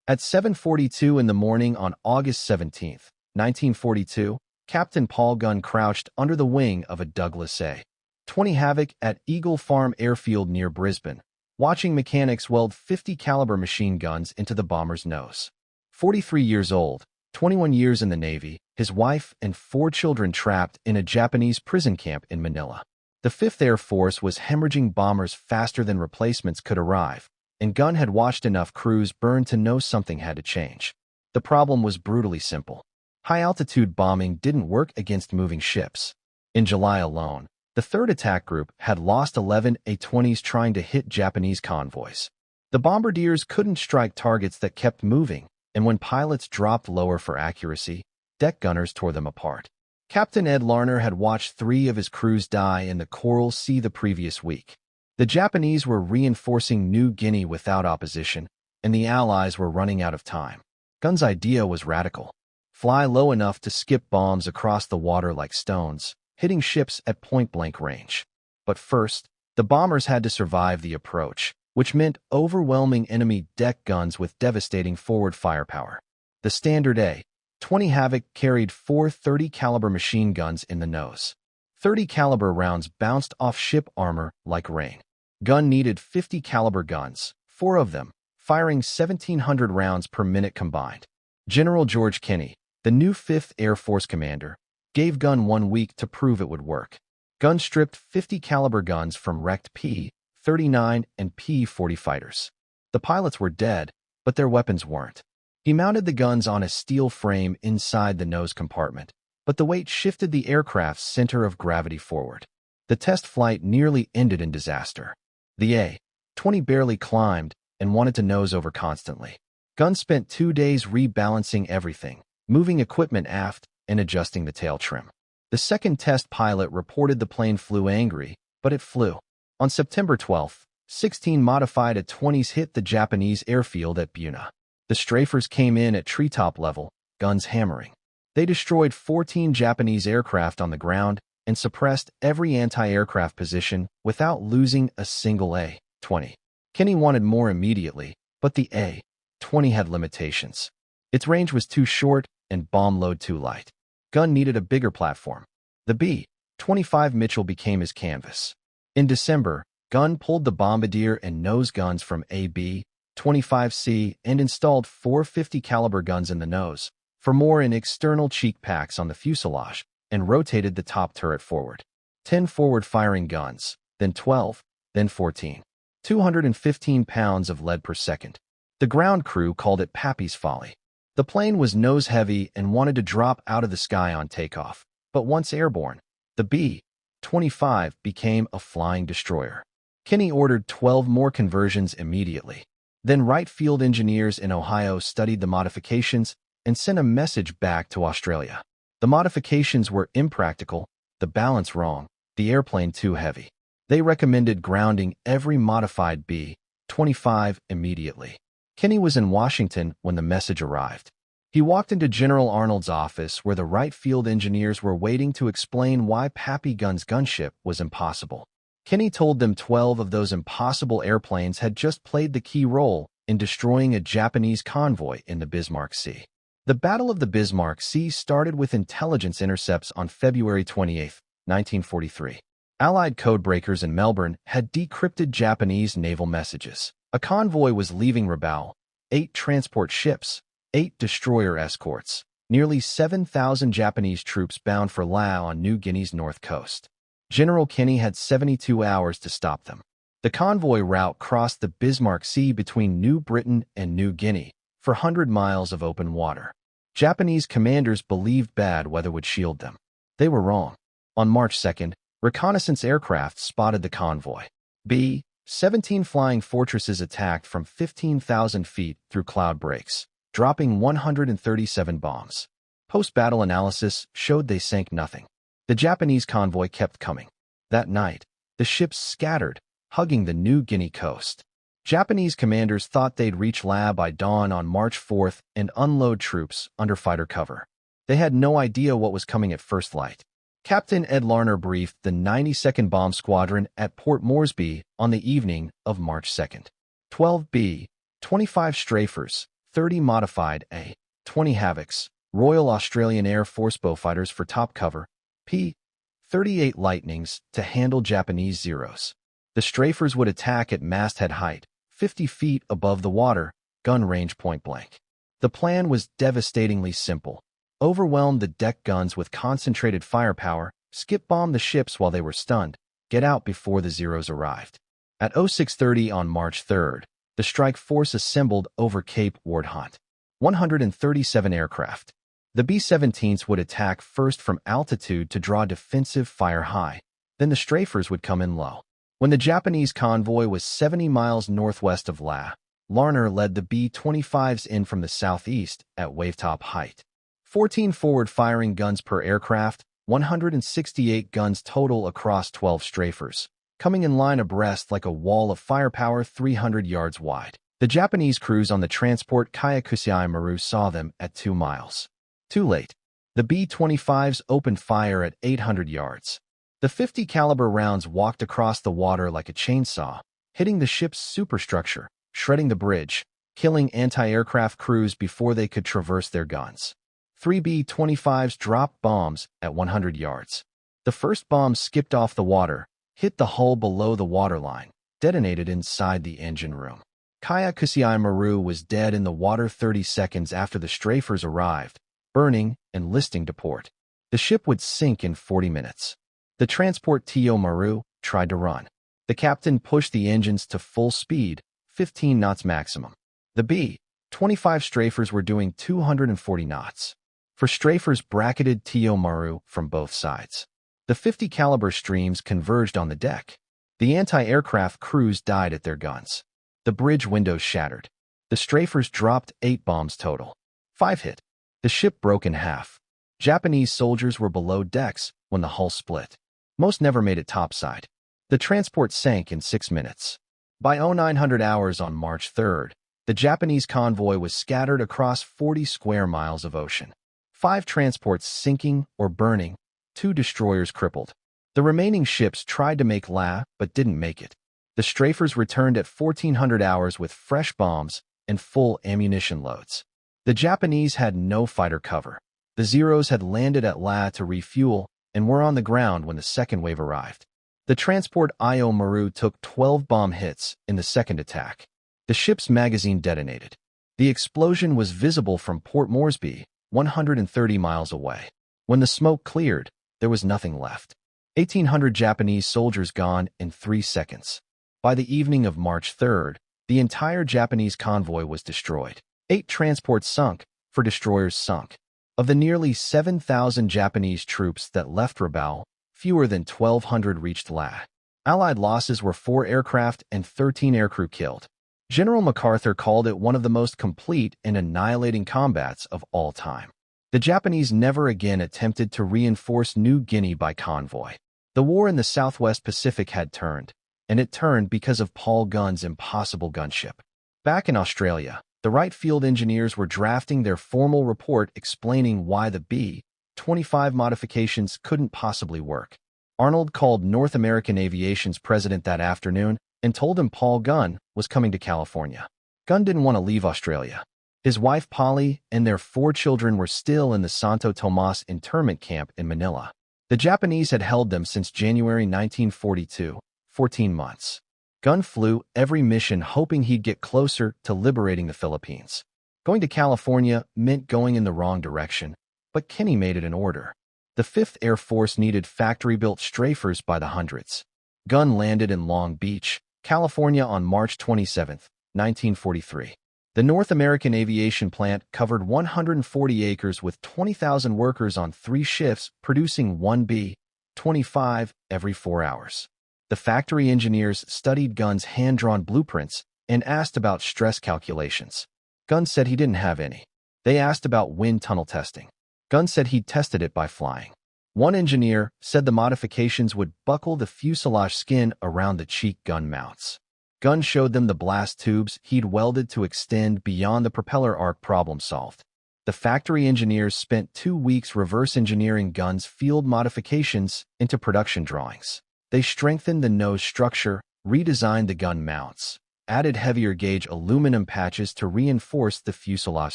At 7:42 in the morning on August 17, 1942, Captain Paul Gunn crouched under the wing of a Douglas A-20 Havoc at Eagle Farm Airfield near Brisbane, watching mechanics weld 50 caliber machine guns into the bomber's nose. 43 years old, 21 years in the Navy, his wife and 4 children trapped in a Japanese prison camp in Manila. The 5th Air Force was hemorrhaging bombers faster than replacements could arrive, and Gunn had watched enough crews burn to know something had to change. The problem was brutally simple. High-altitude bombing didn't work against moving ships. In July alone, the 3rd Attack Group had lost 11 A-20s trying to hit Japanese convoys. The bombardiers couldn't strike targets that kept moving, and when pilots dropped lower for accuracy, deck gunners tore them apart. Captain Ed Larner had watched 3 of his crews die in the Coral Sea the previous week. The Japanese were reinforcing New Guinea without opposition, and the Allies were running out of time. Gunn's idea was radical. Fly low enough to skip bombs across the water like stones, hitting ships at point-blank range. But first, the bombers had to survive the approach, which meant overwhelming enemy deck guns with devastating forward firepower. The standard A-20 Havoc carried 4 30 caliber machine guns in the nose. 30 caliber rounds bounced off ship armor like rain. Gunn needed 50 caliber guns, 4 of them, firing 1,700 rounds per minute combined. General George Kenney, the new 5th Air Force commander, gave Gunn 1 week to prove it would work. Gunn stripped 50 caliber guns from wrecked P-39 and P-40 fighters. The pilots were dead, but their weapons weren't. He mounted the guns on a steel frame inside the nose compartment, but the weight shifted the aircraft's center of gravity forward. The test flight nearly ended in disaster. The A-20 barely climbed and wanted to nose over constantly. Gunn spent 2 days rebalancing everything, moving equipment aft and adjusting the tail trim. The second test pilot reported the plane flew angry, but it flew. On September 12, 16 modified A-20s hit the Japanese airfield at Buna. The strafers came in at treetop level, guns hammering. They destroyed 14 Japanese aircraft on the ground and suppressed every anti-aircraft position without losing a single A-20. Kenney wanted more immediately, but the A-20 had limitations. Its range was too short and bomb load too light. Gunn needed a bigger platform. The B-25 Mitchell became his canvas. In December, Gunn pulled the bombardier and nose guns from a B-25C and installed 4 50 caliber guns in the nose, for more in external cheek packs on the fuselage, and rotated the top turret forward. 10 forward-firing guns, then 12, then 14. 215 pounds of lead per second. The ground crew called it Pappy's folly. The plane was nose-heavy and wanted to drop out of the sky on takeoff, but once airborne, the B-25 became a flying destroyer. Kenney ordered 12 more conversions immediately. Then Wright Field engineers in Ohio studied the modifications and sent a message back to Australia. The modifications were impractical, the balance wrong, the airplane too heavy. They recommended grounding every modified B-25 immediately. Kenney was in Washington when the message arrived. He walked into General Arnold's office where the Wright Field engineers were waiting to explain why Pappy Gunn's gunship was impossible. Kenney told them 12 of those impossible airplanes had just played the key role in destroying a Japanese convoy in the Bismarck Sea. The Battle of the Bismarck Sea started with intelligence intercepts on February 28, 1943. Allied codebreakers in Melbourne had decrypted Japanese naval messages. A convoy was leaving Rabaul, 8 transport ships, 8 destroyer escorts, nearly 7,000 Japanese troops bound for Laos on New Guinea's north coast. General Kenney had 72 hours to stop them. The convoy route crossed the Bismarck Sea between New Britain and New Guinea for 100 miles of open water. Japanese commanders believed bad weather would shield them. They were wrong. On March 2nd, reconnaissance aircraft spotted the convoy. B-17 flying fortresses attacked from 15,000 feet through cloud breaks, dropping 137 bombs. Post-battle analysis showed they sank nothing. The Japanese convoy kept coming. That night, the ships scattered, hugging the New Guinea coast. Japanese commanders thought they'd reach Laos by dawn on March 4th and unload troops under fighter cover. They had no idea what was coming at first light. Captain Ed Larner briefed the 92nd Bomb Squadron at Port Moresby on the evening of March 2nd. 12 B-25 strafers, 30 modified A-20 Havocs, Royal Australian Air Force Beaufighters for top cover, P-38 Lightnings to handle Japanese Zeros. The strafers would attack at masthead height, 50 feet above the water, gun range point blank. The plan was devastatingly simple. Overwhelm the deck guns with concentrated firepower, skip-bomb the ships while they were stunned, get out before the Zeros arrived. At 06:30 on March 3rd, the strike force assembled over Cape Wardhunt. 137 aircraft. The B-17s would attack first from altitude to draw defensive fire high, then the strafers would come in low. When the Japanese convoy was 70 miles northwest of La, Larner led the B-25s in from the southeast at wavetop height. 14 forward-firing guns per aircraft, 168 guns total across 12 strafers, coming in line abreast like a wall of firepower 300 yards wide. The Japanese crews on the transport Kyakusei Maru saw them at 2 miles. Too late. The B-25s opened fire at 800 yards. The 50 caliber rounds walked across the water like a chainsaw, hitting the ship's superstructure, shredding the bridge, killing anti-aircraft crews before they could traverse their guns. 3 B-25s dropped bombs at 100 yards. The first bomb skipped off the water, hit the hull below the waterline, detonated inside the engine room. Kyakusei Maru was dead in the water 30 seconds after the strafers arrived, burning and listing to port. The ship would sink in 40 minutes. The transport Tio Maru tried to run. The captain pushed the engines to full speed, 15 knots maximum. The B-25 strafers were doing 240 knots. For strafers bracketed Tio Maru from both sides. The 50 caliber streams converged on the deck. The anti-aircraft crews died at their guns. The bridge windows shattered. The strafers dropped 8 bombs total. 5 hit. The ship broke in half. Japanese soldiers were below decks when the hull split. Most never made it topside. The transport sank in 6 minutes. By 0900 hours on March 3rd, the Japanese convoy was scattered across 40 square miles of ocean. 5 transports sinking or burning, 2 destroyers crippled. The remaining ships tried to make La, but didn't make it. The strafers returned at 1400 hours with fresh bombs and full ammunition loads. The Japanese had no fighter cover. The Zeros had landed at La to refuel and were on the ground when the second wave arrived. The transport Io Maru took 12 bomb hits in the second attack. The ship's magazine detonated. The explosion was visible from Port Moresby, 130 miles away. When the smoke cleared, there was nothing left. 1,800 Japanese soldiers gone in 3 seconds. By the evening of March 3rd, the entire Japanese convoy was destroyed. 8 transports sunk, 4 destroyers sunk. Of the nearly 7,000 Japanese troops that left Rabaul, fewer than 1,200 reached La. Allied losses were 4 aircraft and 13 aircrew killed. General MacArthur called it one of the most complete and annihilating combats of all time. The Japanese never again attempted to reinforce New Guinea by convoy. The war in the Southwest Pacific had turned, and it turned because of Paul Gunn's impossible gunship. Back in Australia, the Wright Field engineers were drafting their formal report explaining why the B-25 modifications couldn't possibly work. Arnold called North American Aviation's president that afternoon and told him Paul Gunn was coming to California. Gunn didn't want to leave Australia. His wife Polly and their 4 children were still in the Santo Tomas internment camp in Manila. The Japanese had held them since January 1942, 14 months. Gunn flew every mission hoping he'd get closer to liberating the Philippines. Going to California meant going in the wrong direction, but Kenny made it an order. The 5th Air Force needed factory-built strafers by the hundreds. Gunn landed in Long Beach, California on March 27, 1943. The North American Aviation plant covered 140 acres with 20,000 workers on 3 shifts, producing 1 B-25 every 4 hours. The factory engineers studied Gunn's hand-drawn blueprints and asked about stress calculations. Gunn said he didn't have any. They asked about wind tunnel testing. Gunn said he'd tested it by flying. One engineer said the modifications would buckle the fuselage skin around the cheek gun mounts. Gunn showed them the blast tubes he'd welded to extend beyond the propeller arc. Problem solved. The factory engineers spent 2 weeks reverse engineering Gunn's field modifications into production drawings. They strengthened the nose structure, redesigned the gun mounts, added heavier-gauge aluminum patches to reinforce the fuselage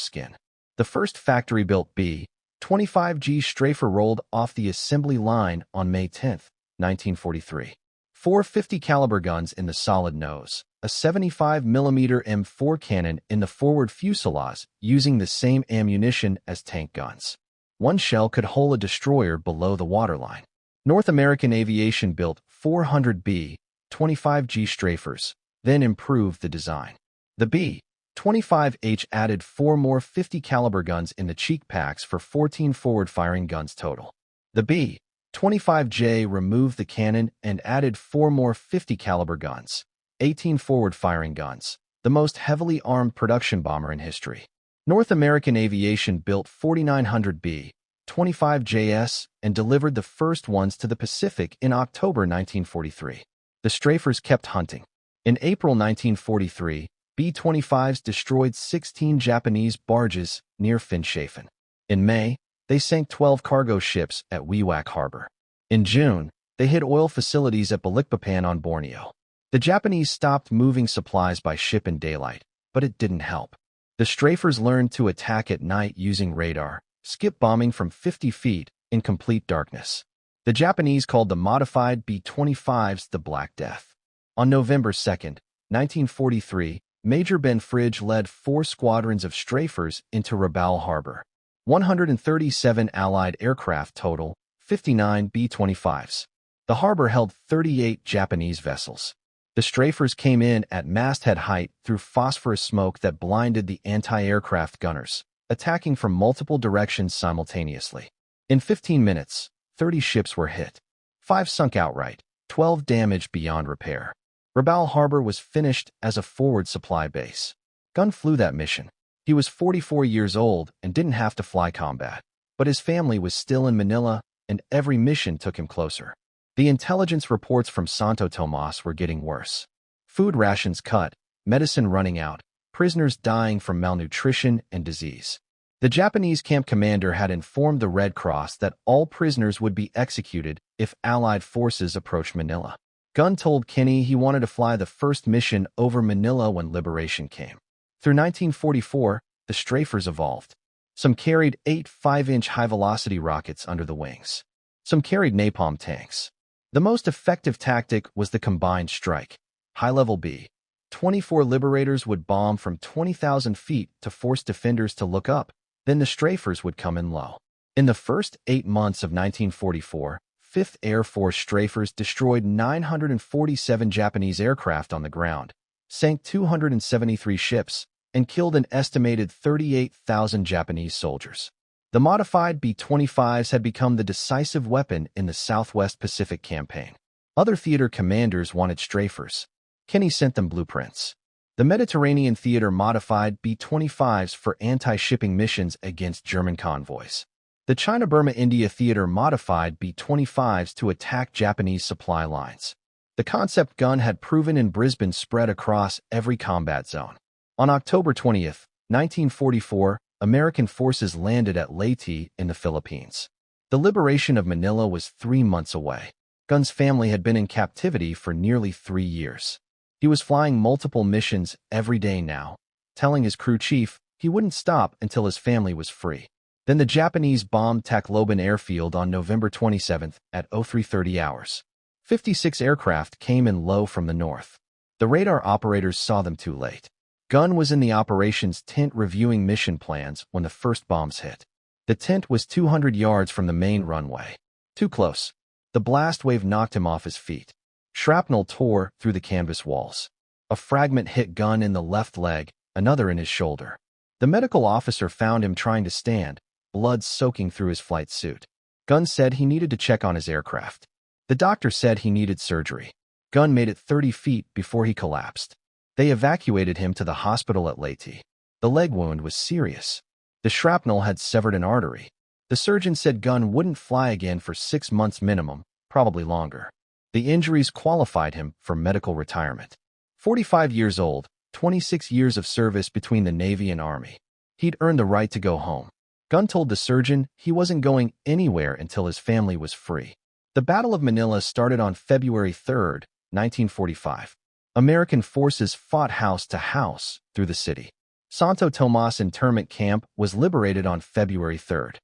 skin. The first factory-built B-25G Strafer rolled off the assembly line on May 10, 1943. 4 50 caliber guns in the solid nose, a 75mm M4 cannon in the forward fuselage using the same ammunition as tank guns. One shell could hole a destroyer below the waterline. North American Aviation built 400 B-25G Strafers, then improved the design. The B-25H added 4 more 50 caliber guns in the cheek packs for 14 forward-firing guns total. The B-25J removed the cannon and added 4 more 50 caliber guns, 18 forward-firing guns, the most heavily armed production bomber in history. North American Aviation built 4,900 B-25JS and delivered the first ones to the Pacific in October 1943. The Strafers kept hunting. In April 1943, B-25s destroyed 16 Japanese barges near Finschhafen. In May, they sank 12 cargo ships at Wewak Harbor. In June, they hit oil facilities at Balikpapan on Borneo. The Japanese stopped moving supplies by ship in daylight, but it didn't help. The Strafers learned to attack at night using radar, skip bombing from 50 feet in complete darkness. The Japanese called the modified B-25s the Black Death. On November 2, 1943, Major Ben Fridge led 4 squadrons of Strafers into Rabaul Harbor. 137 Allied aircraft total, 59 B-25s. The harbor held 38 Japanese vessels. The Strafers came in at masthead height through phosphorus smoke that blinded the anti-aircraft gunners, attacking from multiple directions simultaneously. In 15 minutes, 30 ships were hit. 5 sunk outright, 12 damaged beyond repair. Rabaul Harbor was finished as a forward supply base. Gunn flew that mission. He was 44 years old and didn't have to fly combat, but his family was still in Manila, and every mission took him closer. The intelligence reports from Santo Tomas were getting worse. Food rations cut, medicine running out, prisoners dying from malnutrition and disease. The Japanese camp commander had informed the Red Cross that all prisoners would be executed if Allied forces approached Manila. Gunn told Kinney he wanted to fly the first mission over Manila when liberation came. Through 1944, the Strafers evolved. Some carried 8 5-inch high-velocity rockets under the wings. Some carried napalm tanks. The most effective tactic was the combined strike. High-level B-24 Liberators would bomb from 20,000 feet to force defenders to look up, then the Strafers would come in low. In the first 8 months of 1944, 5th Air Force Strafers destroyed 947 Japanese aircraft on the ground, sank 273 ships, and killed an estimated 38,000 Japanese soldiers. The modified B-25s had become the decisive weapon in the Southwest Pacific campaign. Other theater commanders wanted Strafers. Kinney sent them blueprints. The Mediterranean theater modified B-25s for anti-shipping missions against German convoys. The China-Burma-India theater modified B-25s to attack Japanese supply lines. The concept Gunn had proven in Brisbane spread across every combat zone. On October 20, 1944, American forces landed at Leyte in the Philippines. The liberation of Manila was 3 months away. Gunn's family had been in captivity for nearly 3 years. He was flying multiple missions every day now, telling his crew chief he wouldn't stop until his family was free. Then the Japanese bombed Tacloban airfield on November 27 at 0330 hours. 56 aircraft came in low from the north. The radar operators saw them too late. Gunn was in the operations tent reviewing mission plans when the first bombs hit. The tent was 200 yards from the main runway. Too close. The blast wave knocked him off his feet. Shrapnel tore through the canvas walls. A fragment hit Gunn in the left leg, another in his shoulder. The medical officer found him trying to stand, blood soaking through his flight suit. Gunn said he needed to check on his aircraft. The doctor said he needed surgery. Gunn made it 30 feet before he collapsed. They evacuated him to the hospital at Leyte. The leg wound was serious. The shrapnel had severed an artery. The surgeon said Gunn wouldn't fly again for 6 months minimum, probably longer. The injuries qualified him for medical retirement. 45 years old, 26 years of service between the Navy and Army. He'd earned the right to go home. Gunn told the surgeon he wasn't going anywhere until his family was free. The Battle of Manila started on February 3, 1945. American forces fought house to house through the city. Santo Tomas internment camp was liberated on February 3rd.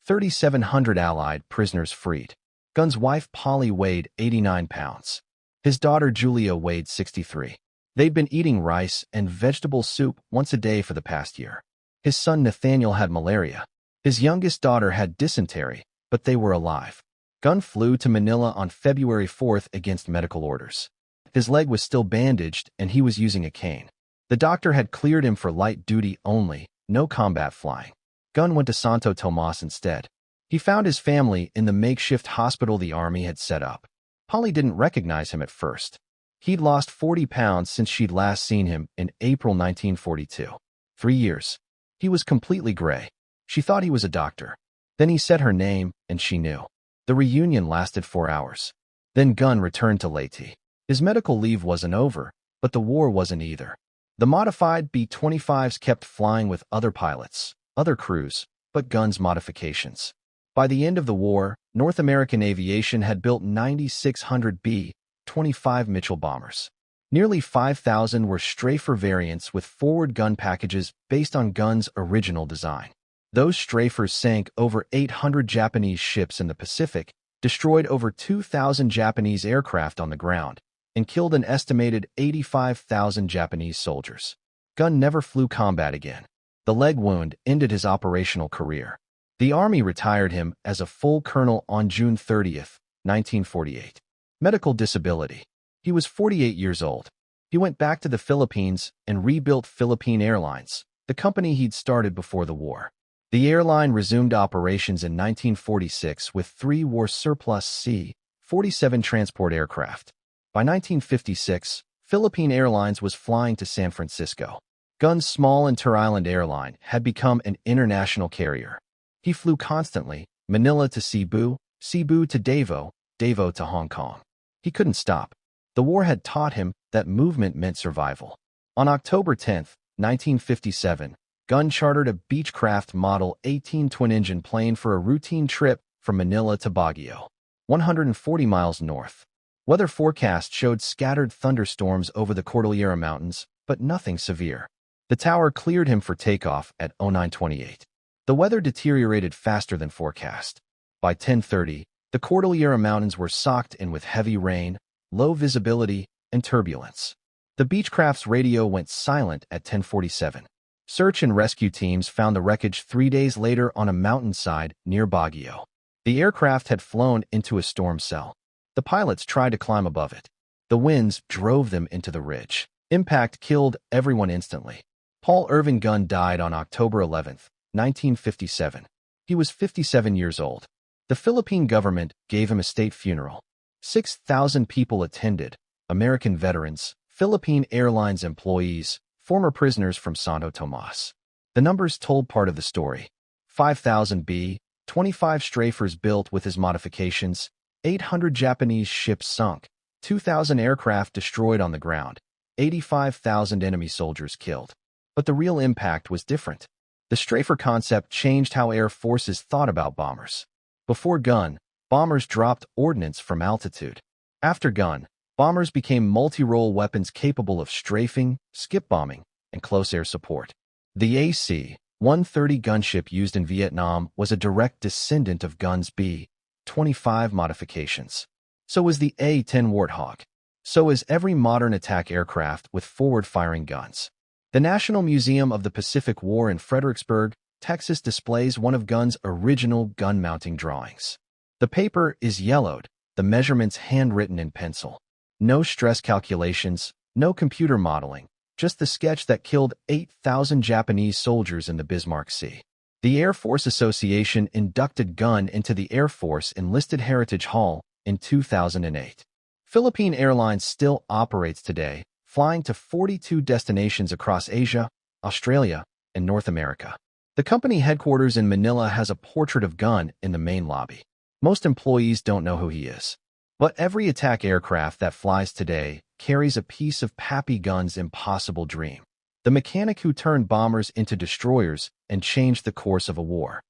3,700 Allied prisoners freed. Gunn's wife Polly weighed 89 pounds. His daughter Julia weighed 63. They'd been eating rice and vegetable soup once a day for the past year. His son Nathaniel had malaria. His youngest daughter had dysentery, but they were alive. Gunn flew to Manila on February 4th against medical orders. His leg was still bandaged and he was using a cane. The doctor had cleared him for light duty only, no combat flying. Gunn went to Santo Tomas instead. He found his family in the makeshift hospital the army had set up. Polly didn't recognize him at first. He'd lost 40 pounds since she'd last seen him in April 1942. 3 years. He was completely gray. She thought he was a doctor. Then he said her name, and she knew. The reunion lasted 4 hours. Then Gunn returned to Leyte. His medical leave wasn't over, but the war wasn't either. The modified B-25s kept flying with other pilots, other crews, but Gunn's modifications. By the end of the war, North American aviation had built 9,600 B-25 Mitchell bombers. Nearly 5,000 were Strafer variants with forward gun packages based on Gunn's original design. Those Strafers sank over 800 Japanese ships in the Pacific, destroyed over 2,000 Japanese aircraft on the ground, and killed an estimated 85,000 Japanese soldiers. Gunn never flew combat again. The leg wound ended his operational career. The Army retired him as a full colonel on June 30, 1948. Medical disability. He was 48 years old. He went back to the Philippines and rebuilt Philippine Airlines, the company he'd started before the war. The airline resumed operations in 1946 with 3 war surplus C-47 transport aircraft. By 1956, Philippine Airlines was flying to San Francisco. Gunn's small inter-island airline had become an international carrier. He flew constantly, Manila to Cebu, Cebu to Davao, Davao to Hong Kong. He couldn't stop. The war had taught him that movement meant survival. On October 10, 1957, Gunn chartered a Beechcraft Model 18 twin-engine plane for a routine trip from Manila to Baguio, 140 miles north. Weather forecast showed scattered thunderstorms over the Cordillera Mountains, but nothing severe. The tower cleared him for takeoff at 0928. The weather deteriorated faster than forecast. By 10:30, the Cordillera Mountains were socked in with heavy rain, low visibility, and turbulence. The Beechcraft's radio went silent at 10:47. Search and rescue teams found the wreckage 3 days later on a mountainside near Baguio. The aircraft had flown into a storm cell. The pilots tried to climb above it. The winds drove them into the ridge. Impact killed everyone instantly. Paul Irving Gunn died on October 11, 1957. He was 57 years old. The Philippine government gave him a state funeral. 6,000 people attended, American veterans, Philippine Airlines employees, former prisoners from Santo Tomas. The numbers told part of the story. 5,000 B-25 Strafers built with his modifications, 800 Japanese ships sunk, 2,000 aircraft destroyed on the ground, 85,000 enemy soldiers killed. But the real impact was different. The Strafer concept changed how air forces thought about bombers. Before Gunn, bombers dropped ordnance from altitude. After Gunn, bombers became multi-role weapons capable of strafing, skip bombing, and close air support. The AC-130 gunship used in Vietnam was a direct descendant of Gunn's B-25 modifications. So was the A-10 Warthog. So is every modern attack aircraft with forward-firing guns. The National Museum of the Pacific War in Fredericksburg, Texas displays one of Gunn's original gun-mounting drawings. The paper is yellowed, the measurements handwritten in pencil. No stress calculations, no computer modeling, just the sketch that killed 8,000 Japanese soldiers in the Bismarck Sea. The Air Force Association inducted Gunn into the Air Force Enlisted Heritage Hall in 2008. Philippine Airlines still operates today, flying to 42 destinations across Asia, Australia, and North America. The company headquarters in Manila has a portrait of Gunn in the main lobby. Most employees don't know who he is. But every attack aircraft that flies today carries a piece of Pappy Gunn's impossible dream. The mechanic who turned bombers into destroyers and changed the course of a war.